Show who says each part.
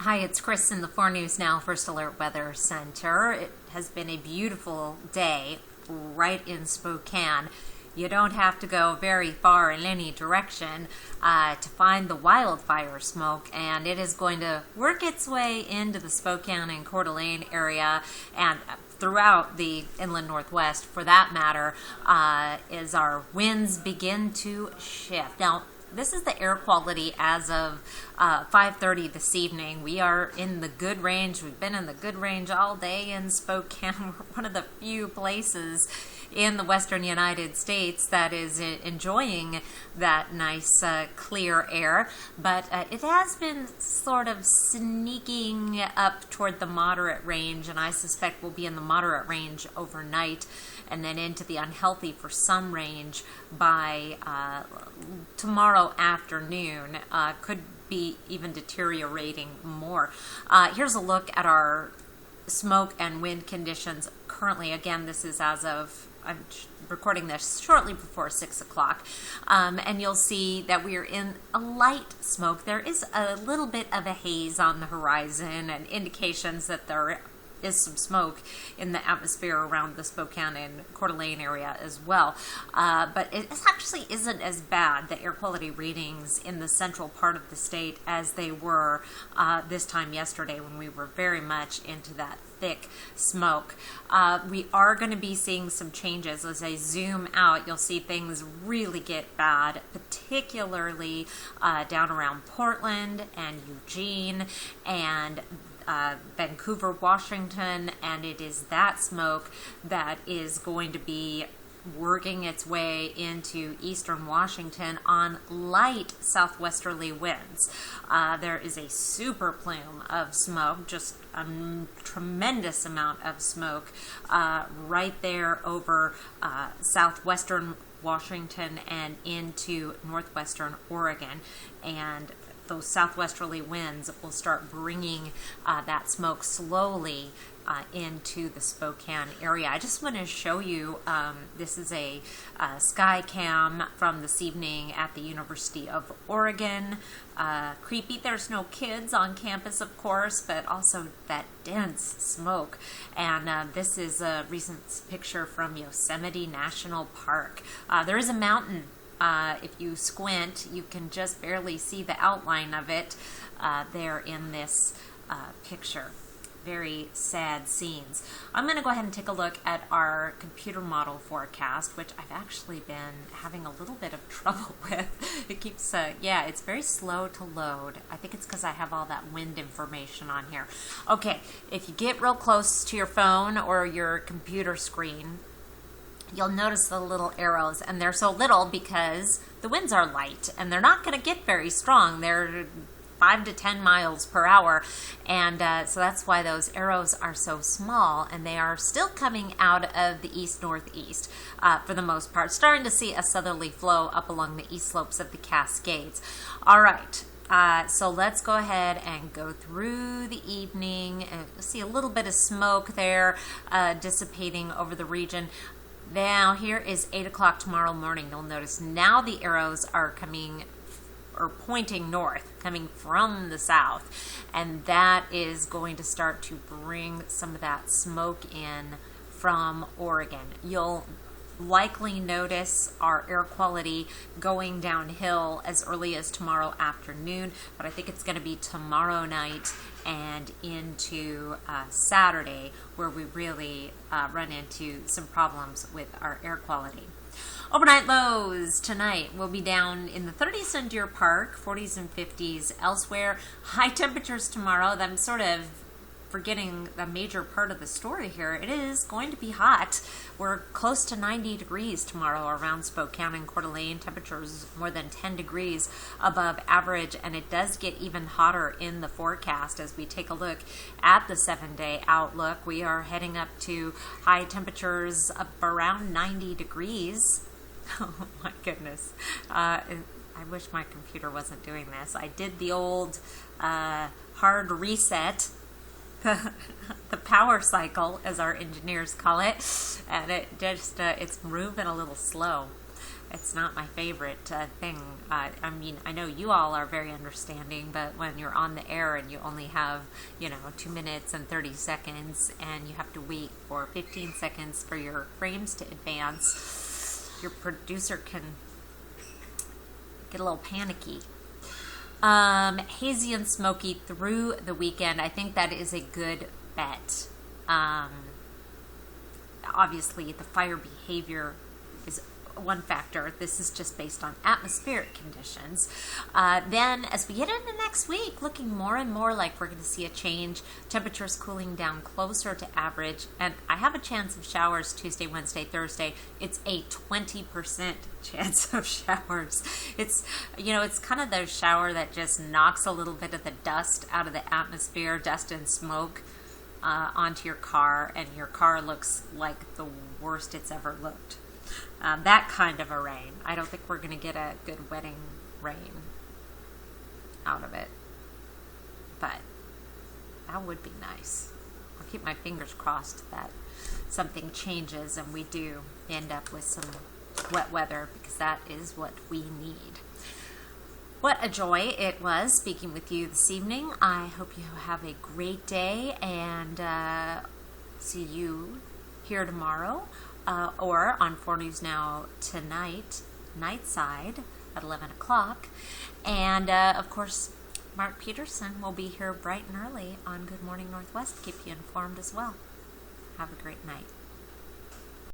Speaker 1: Hi, it's Kris in the 4 News Now First Alert Weather Center. It has been a beautiful day right in Spokane. You don't have to go very far in any direction to find the wildfire smoke, and it is going to work its way into the Spokane and Coeur d'Alene area and throughout the inland northwest, for that matter, as our winds begin to shift. Now, this is the air quality as of 5:30 this evening. We are in the good range. We've been in the good range all day in Spokane. We're one of the few places in the western United States that is enjoying that nice clear air, but it has been sort of sneaking up toward the moderate range, and I suspect we'll be in the moderate range overnight and then into the unhealthy for some range by tomorrow afternoon. Could be even deteriorating more. Here's a look at our smoke and wind conditions currently. Again, this is as of, I'm recording this shortly before 6 o'clock, and you'll see that we are in a light smoke. There is a little bit of a haze on the horizon and indications that there is some smoke in the atmosphere around the Spokane and Coeur d'Alene area as well. But it actually isn't as bad, the air quality readings in the central part of the state, as they were this time yesterday when we were very much into that thick smoke. We are going to be seeing some changes. As I zoom out, you'll see things really get bad, particularly down around Portland and Eugene and Vancouver, Washington, and it is that smoke that is going to be working its way into eastern Washington on light southwesterly winds. There is a super plume of smoke, just a tremendous amount of smoke right there over southwestern Washington and into northwestern Oregon, and those southwesterly winds will start bringing that smoke slowly into the Spokane area. I just want to show you, this is a sky cam from this evening at the University of Oregon. Creepy, there's no kids on campus, of course, but also that dense smoke. And this is a recent picture from Yosemite National Park. There is a mountain. If you squint, you can just barely see the outline of it there in this picture. Very sad scenes. I'm going to go ahead and take a look at our computer model forecast, which I've actually been having a little bit of trouble with. It keeps, it's very slow to load. I think it's because I have all that wind information on here. Okay, if you get real close to your phone or your computer screen, you'll notice the little arrows, and they're so little because the winds are light, and they're not going to get very strong. They're 5 to 10 miles per hour, and so that's why those arrows are so small, and they are still coming out of the east-northeast for the most part, starting to see a southerly flow up along the east slopes of the Cascades. All right. So let's go ahead and go through the evening and see a little bit of smoke there dissipating over the region. Now, here is 8 o'clock tomorrow morning. You'll notice now the arrows are coming or pointing north, coming from the south, and that is going to start to bring some of that smoke in from Oregon. You'll likely notice our air quality going downhill as early as tomorrow afternoon, but I think it's going to be tomorrow night and into Saturday where we really run into some problems with our air quality. Overnight lows tonight will be down in the 30s in Deer Park, 40s and 50s elsewhere. High temperatures tomorrow. I'm sort of forgetting the major part of the story here. It is going to be hot. We're close to 90 degrees tomorrow around Spokane and Coeur d'Alene. Temperatures more than 10 degrees above average, and it does get even hotter in the forecast as we take a look at the 7-day outlook. We are heading up to high temperatures up around 90 degrees. Oh my goodness. I wish my computer wasn't doing this. I did the old hard reset, the power cycle, as our engineers call it, and it just it's moving a little slow. It's not my favorite thing. I mean, I know you all are very understanding, but when you're on the air and you only have, 2 minutes and 30 seconds, and you have to wait for 15 seconds for your frames to advance, your producer can get a little panicky. Hazy and smoky through the weekend. I think that is a good bet. Obviously, the fire behavior is one factor. This is just based on atmospheric conditions. Then as we get into next week, looking more and more like we're going to see a change. Temperatures cooling down closer to average, and I have a chance of showers Tuesday, Wednesday, Thursday. It's a 20% chance of showers. It's kind of the shower that just knocks a little bit of the dust out of the atmosphere, dust and smoke onto your car, and your car looks like the worst it's ever looked. That kind of a rain. I don't think we're going to get a good wetting rain out of it. But that would be nice. I'll keep my fingers crossed that something changes and we do end up with some wet weather, because that is what we need. What a joy it was speaking with you this evening. I hope you have a great day, and see you here tomorrow. Or on 4 News Now tonight, Nightside at 11 o'clock. And, of course, Mark Peterson will be here bright and early on Good Morning Northwest to keep you informed as well. Have a great night.